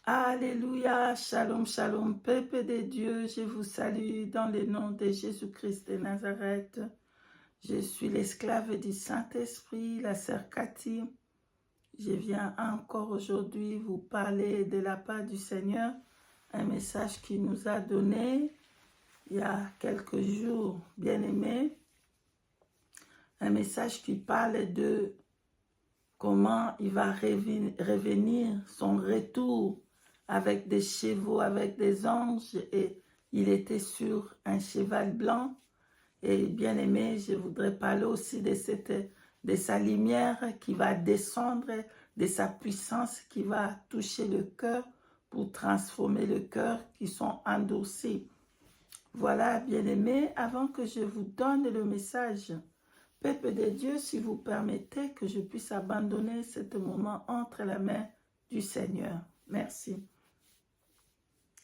Alléluia, shalom, shalom, peuple de Dieu, je vous salue dans le nom de Jésus-Christ de Nazareth. Je suis l'esclave du Saint-Esprit, la sœur Cathy. Je viens encore aujourd'hui vous parler de la part du Seigneur, un message qu'il nous a donné il y a quelques jours, bien-aimés. Un message qui parle de comment il va revenir, son retour avec des chevaux, avec des anges, et il était sur un cheval blanc. Et bien aimé, je voudrais parler aussi de sa lumière qui va descendre, de sa puissance qui va toucher le cœur pour transformer le cœur qui sont endurcis. Voilà, bien aimé, avant que je vous donne le message, peuple de Dieu, si vous permettez que je puisse abandonner ce moment entre les mains du Seigneur. Merci.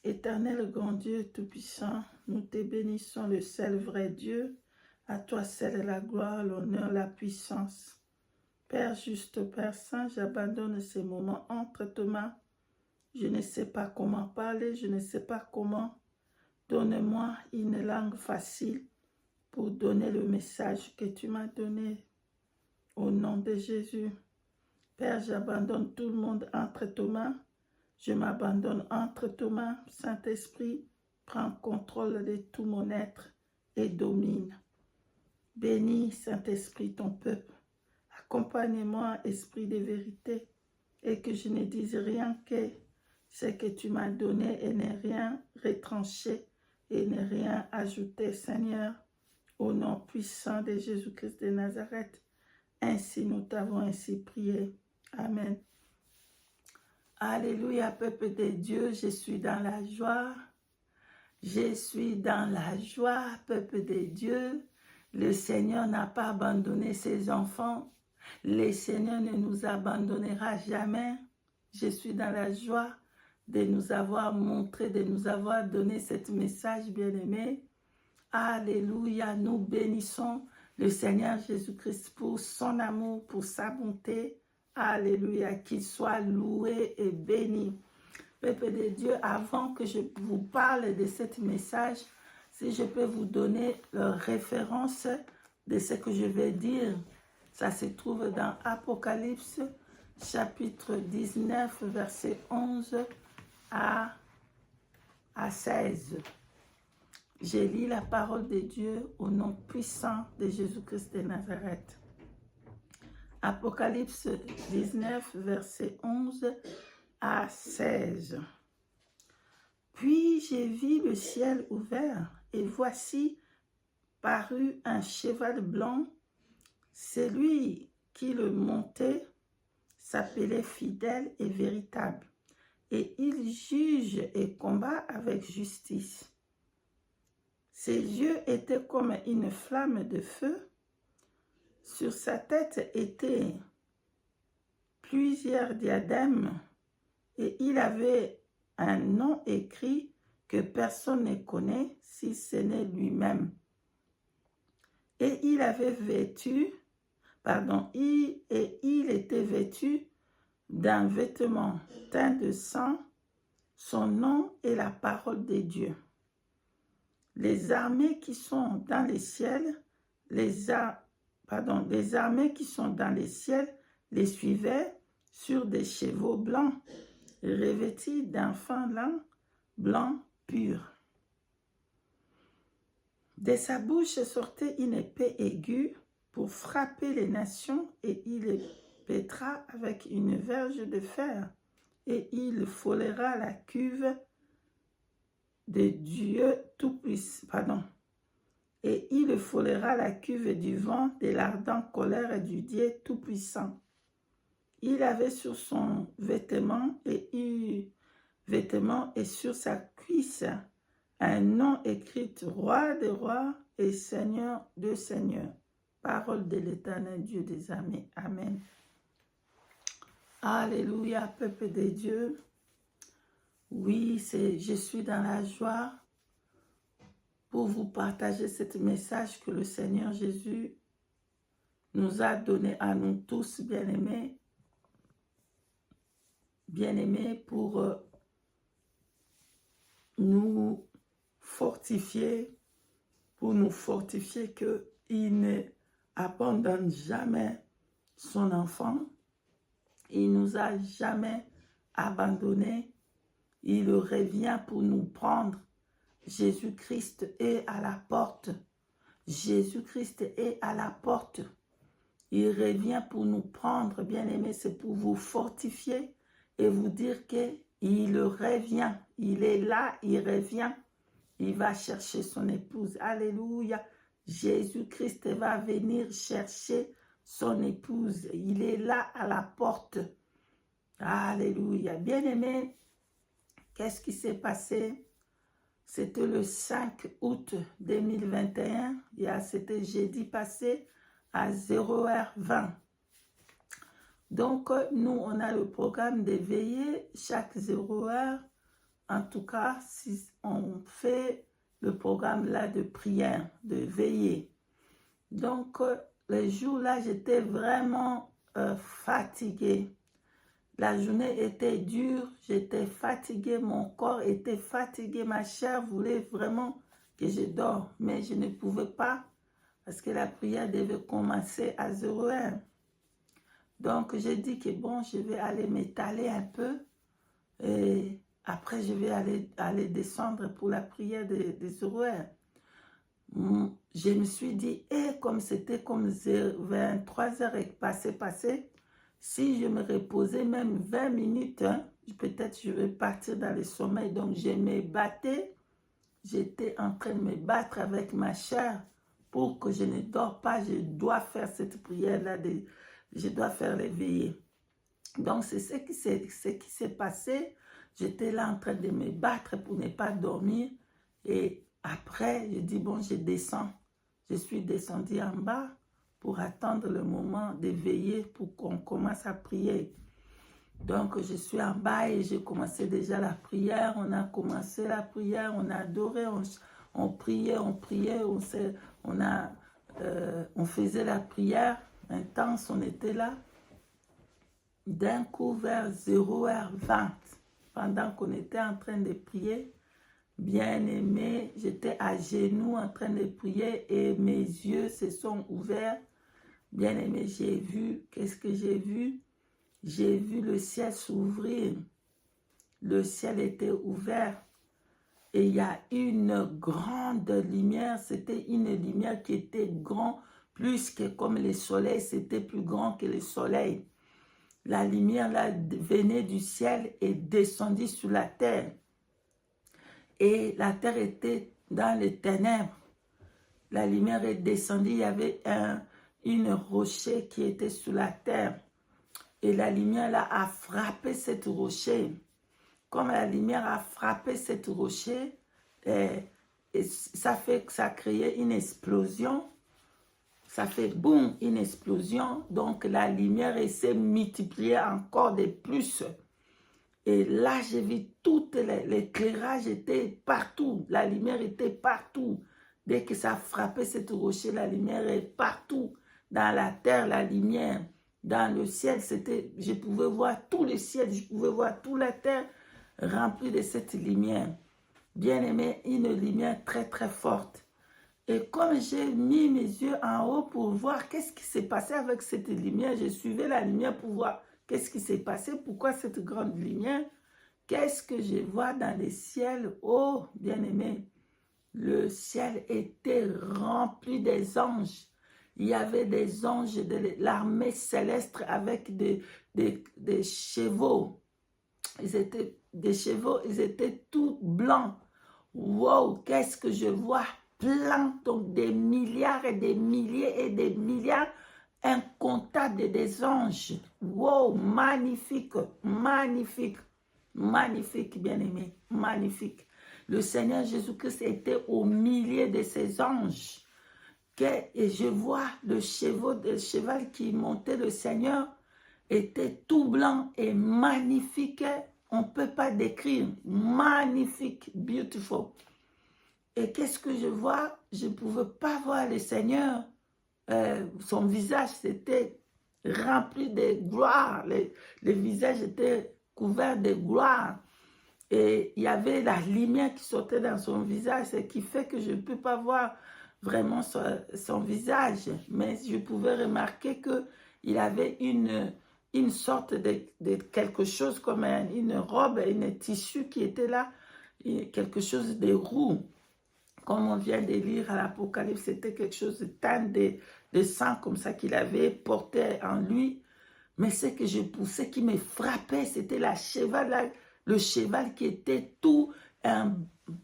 Éternel grand Dieu Tout-Puissant, nous te bénissons le seul vrai Dieu. À toi seul la gloire, l'honneur, la puissance. Père juste, Père Saint, j'abandonne ces moments entre tes mains. Je ne sais pas comment parler, je ne sais pas comment. Donne-moi une langue facile pour donner le message que tu m'as donné. Au nom de Jésus. Père, j'abandonne tout le monde entre tes mains. Je m'abandonne entre tes mains. Saint-Esprit, prends contrôle de tout mon être et domine. Bénis, Saint-Esprit, ton peuple. Accompagne-moi, Esprit de vérité, et que je ne dise rien que ce que tu m'as donné et ne rien retrancher et ne rien ajouter, Seigneur, au nom puissant de Jésus-Christ de Nazareth. Ainsi nous t'avons ainsi prié. Amen. Alléluia, peuple de Dieu, je suis dans la joie. Je suis dans la joie, peuple de Dieu. Le Seigneur n'a pas abandonné ses enfants. Le Seigneur ne nous abandonnera jamais. Je suis dans la joie de nous avoir montré, de nous avoir donné ce message bien-aimé. Alléluia, nous bénissons le Seigneur Jésus-Christ pour son amour, pour sa bonté. Alléluia, qu'il soit loué et béni. Peuple de Dieu, avant que je vous parle de ce message, si je peux vous donner la référence de ce que je vais dire, ça se trouve dans Apocalypse, chapitre 19, verset 11 à 16. Je lis la parole de Dieu au nom puissant de Jésus-Christ de Nazareth. Apocalypse 19, verset 11 à 16. Puis j'ai vu le ciel ouvert, et voici parut un cheval blanc. Celui qui le montait s'appelait fidèle et véritable, et il juge et combat avec justice. Ses yeux étaient comme une flamme de feu. Sur sa tête étaient plusieurs diadèmes et il avait un nom écrit que personne ne connaît si ce n'est lui-même. Et il était vêtu d'un vêtement teint de sang. Son nom est la parole de Dieu. Les armées qui sont dans les ciels, les armées qui sont dans les ciels les suivaient sur des chevaux blancs, revêtis d'un fin lin blanc pur. De sa bouche sortait une épée aiguë pour frapper les nations, et il les pètera avec une verge de fer, et il foulera la cuve de Dieu Tout-Puissant, et il foulera la cuve du vent de l'ardente colère du Dieu Tout-Puissant. Il avait sur son vêtement et sur sa cuisse un nom écrit Roi des rois et Seigneur de seigneurs. Parole de l'Éternel Dieu des armées. Amen. Alléluia, peuple de Dieu. Oui, je suis dans la joie pour vous partager ce message que le Seigneur Jésus nous a donné à nous tous, bien-aimés, pour nous fortifier, pour nous fortifier qu'il ne abandonne jamais son enfant. Il nous a jamais abandonnés. Il revient pour nous prendre. Jésus-Christ est à la porte. Jésus-Christ est à la porte. Il revient pour nous prendre, bien-aimés, c'est pour vous fortifier et vous dire qu'il revient. Il est là, il revient. Il va chercher son épouse. Alléluia. Jésus-Christ va venir chercher son épouse. Il est là à la porte. Alléluia. Bien-aimés, qu'est-ce qui s'est passé? C'était le 5 août 2021. C'était jeudi passé à 0h20. Donc, nous, on a le programme de veillée chaque 0h. En tout cas, si on fait le programme là de prière, de veillée. Donc, les jours là, j'étais vraiment fatiguée. La journée était dure, j'étais fatiguée, mon corps était fatigué, ma chair voulait vraiment que je dors, mais je ne pouvais pas parce que la prière devait commencer à 0h. Donc, j'ai dit que bon, je vais aller m'étaler un peu et après, je vais aller descendre pour la prière des 0h. Je me suis dit, comme c'était comme 23h est passé, si je me reposais même 20 minutes, peut-être je vais partir dans le sommeil. Donc, je me battais. J'étais en train de me battre avec ma chair pour que je ne dors pas. Je dois faire cette prière-là. Je dois faire les veillées. Donc, c'est ce qui s'est passé. J'étais là en train de me battre pour ne pas dormir. Et après, je dis, bon, je descends. Je suis descendue en bas pour attendre le moment de veiller pour qu'on commence à prier. Donc, je suis en bas et j'ai commencé déjà la prière. On a commencé la prière, on a adoré, on priait, on faisait la prière intense, on était là. D'un coup, vers 0h20, pendant qu'on était en train de prier, bien-aimé, j'étais à genoux en train de prier et mes yeux se sont ouverts. Bien-aimé, j'ai vu, qu'est-ce que j'ai vu? J'ai vu le ciel s'ouvrir. Le ciel était ouvert. Et il y a une grande lumière. C'était une lumière qui était grande, plus que comme le soleil. C'était plus grand que le soleil. La lumière là venait du ciel et descendit sur la terre. Et la terre était dans les ténèbres. La lumière est descendue. Il y avait une rocher qui était sur la terre. Et la lumière là a frappé cette rocher. Comme la lumière a frappé cette rocher, et ça a créé une explosion. Ça fait boum, une explosion. Donc la lumière s'est multipliée encore de plus. Et là, j'ai vu tout l'éclairage était partout. La lumière était partout. Dès que ça a frappé cette rocher, la lumière est partout. Dans la terre, la lumière. Dans le ciel, je pouvais voir tout le ciel. Je pouvais voir toute la terre remplie de cette lumière. Bien aimé, une lumière très très forte. Et comme j'ai mis mes yeux en haut pour voir qu'est-ce qui s'est passé avec cette lumière, je suivais la lumière pour voir qu'est-ce qui s'est passé, pourquoi cette grande lumière, qu'est-ce que je vois dans le ciel. Oh, bien-aimé, le ciel était rempli des anges. Il y avait des anges de l'armée céleste avec des chevaux. Ils étaient des chevaux, ils étaient tout blancs. Wow, qu'est-ce que je vois? Plein, donc des milliards et des milliers et des milliards incomptables des anges. Wow, magnifique, magnifique, magnifique, bien-aimé, magnifique. Le Seigneur Jésus-Christ était au milieu de ces anges. Et je vois le cheval qui montait, le Seigneur était tout blanc et magnifique. On ne peut pas décrire. Magnifique, beautiful. Et qu'est-ce que je vois? Je ne pouvais pas voir le Seigneur. Son visage était rempli de gloire. Le visage était couvert de gloire. Et il y avait la lumière qui sortait dans son visage, ce qui fait que je ne peux pas voir vraiment son visage. Mais je pouvais remarquer qu'il avait une sorte de quelque chose comme une robe, un tissu qui était là, quelque chose de roux. Comme on vient de lire à l'Apocalypse, c'était quelque chose de teint de sang comme ça qu'il avait porté en lui. Mais ce que je poussais, qui me frappait, c'était le cheval qui était tout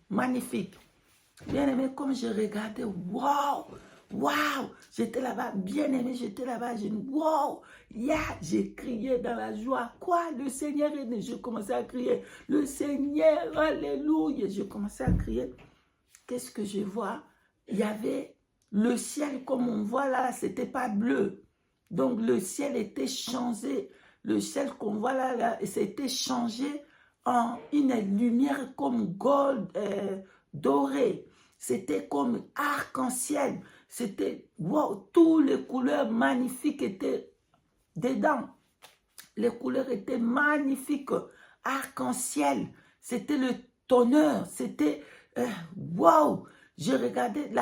magnifique. Bien aimé, comme je regardais, waouh, waouh, j'étais là-bas, bien aimé, j'étais là-bas, j'ai dit, waouh, yeah, j'ai crié dans la joie. Quoi, le Seigneur est né. Je commençais à crier, le Seigneur, alléluia. Je commençais à crier. Qu'est-ce que je vois? Il y avait le ciel comme on voit là, c'était pas bleu. Donc le ciel était changé. Le ciel qu'on voit là, c'était changé en une lumière comme gold doré. C'était comme arc-en-ciel. C'était, wow, toutes les couleurs magnifiques étaient dedans. Les couleurs étaient magnifiques. Arc-en-ciel. C'était le tonnerre. C'était, wow. Je regardais,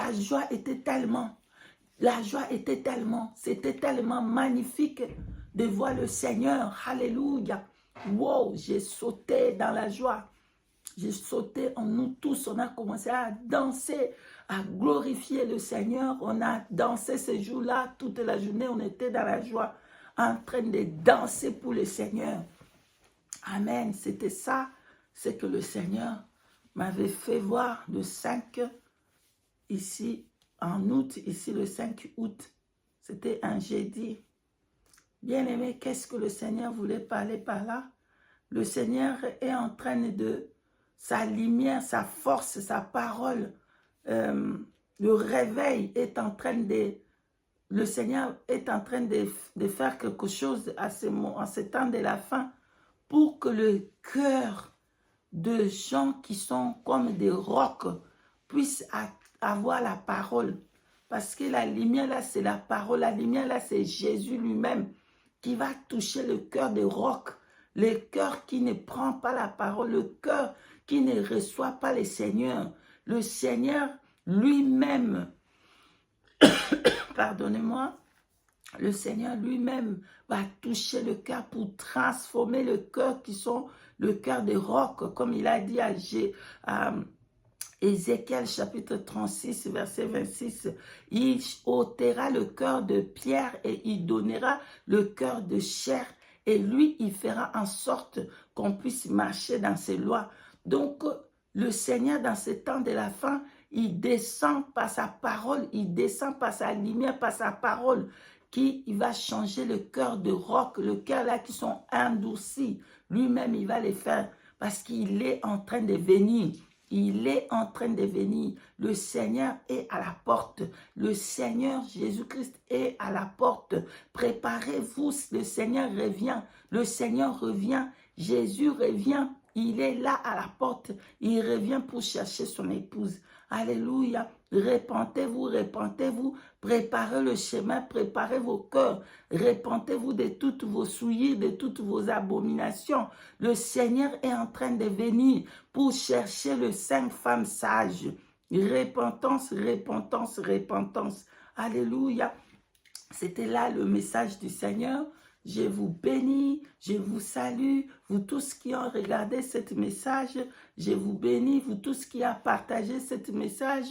c'était tellement magnifique de voir le Seigneur. Alléluia. Wow, j'ai sauté dans la joie. J'ai sauté en nous tous. On a commencé à danser, à glorifier le Seigneur. On a dansé ce jour-là, toute la journée. On était dans la joie, en train de danser pour le Seigneur. Amen. C'était ça, ce que le Seigneur m'avait fait voir le 5 ici en août, ici le 5 août. C'était un jeudi. Bien aimé, qu'est-ce que le Seigneur voulait parler par là? Le Seigneur est en train de, sa lumière, sa force, sa parole, le réveil est en train de, le Seigneur est en train de faire quelque chose en ce temps de la fin pour que le cœur de gens qui sont comme des rocs puissent avoir la parole. Parce que la lumière là, c'est la parole. La lumière là, c'est Jésus lui-même qui va toucher le cœur des rocs. Le cœur qui ne prend pas la parole. Le cœur qui ne reçoit pas le Seigneur. Le Seigneur lui-même, pardonnez-moi, le Seigneur lui-même va toucher le cœur pour transformer le cœur qui sont le cœur des rocs. Comme il a dit à Ézéchiel chapitre 36, verset 26, il ôtera le cœur de pierre et il donnera le cœur de chair. Et lui, il fera en sorte qu'on puisse marcher dans ses lois. Donc, le Seigneur, dans ce temps de la fin, il descend par sa parole, il descend par sa lumière, par sa parole, il va changer le cœur de roc, le cœur là qui sont endurcis. Lui-même, il va les faire parce qu'il est en train de venir. Il est en train de venir. Le Seigneur est à la porte. Le Seigneur Jésus-Christ est à la porte. Préparez-vous, le Seigneur revient. Le Seigneur revient. Jésus revient. Il est là à la porte. Il revient pour chercher son épouse. Alléluia. Repentez-vous, repentez-vous. Préparez le chemin, préparez vos cœurs. Repentez-vous de toutes vos souillures, de toutes vos abominations. Le Seigneur est en train de venir pour chercher les 5 femmes sages. Repentance, repentance, repentance. Alléluia. C'était là le message du Seigneur. Je vous bénis, je vous salue, vous tous qui ont regardé ce message, je vous bénis, vous tous qui avez partagé ce message,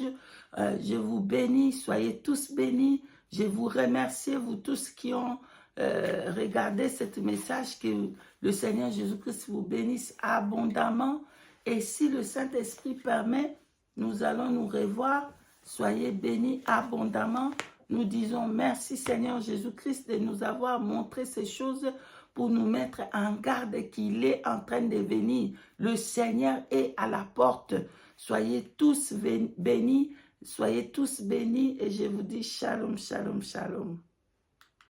je vous bénis, soyez tous bénis, je vous remercie, vous tous qui ont regardé ce message, que le Seigneur Jésus-Christ vous bénisse abondamment, et si le Saint-Esprit permet, nous allons nous revoir, soyez bénis abondamment. Nous disons merci Seigneur Jésus-Christ de nous avoir montré ces choses pour nous mettre en garde qu'il est en train de venir. Le Seigneur est à la porte. Soyez tous bénis, soyez tous bénis et je vous dis shalom, shalom, shalom.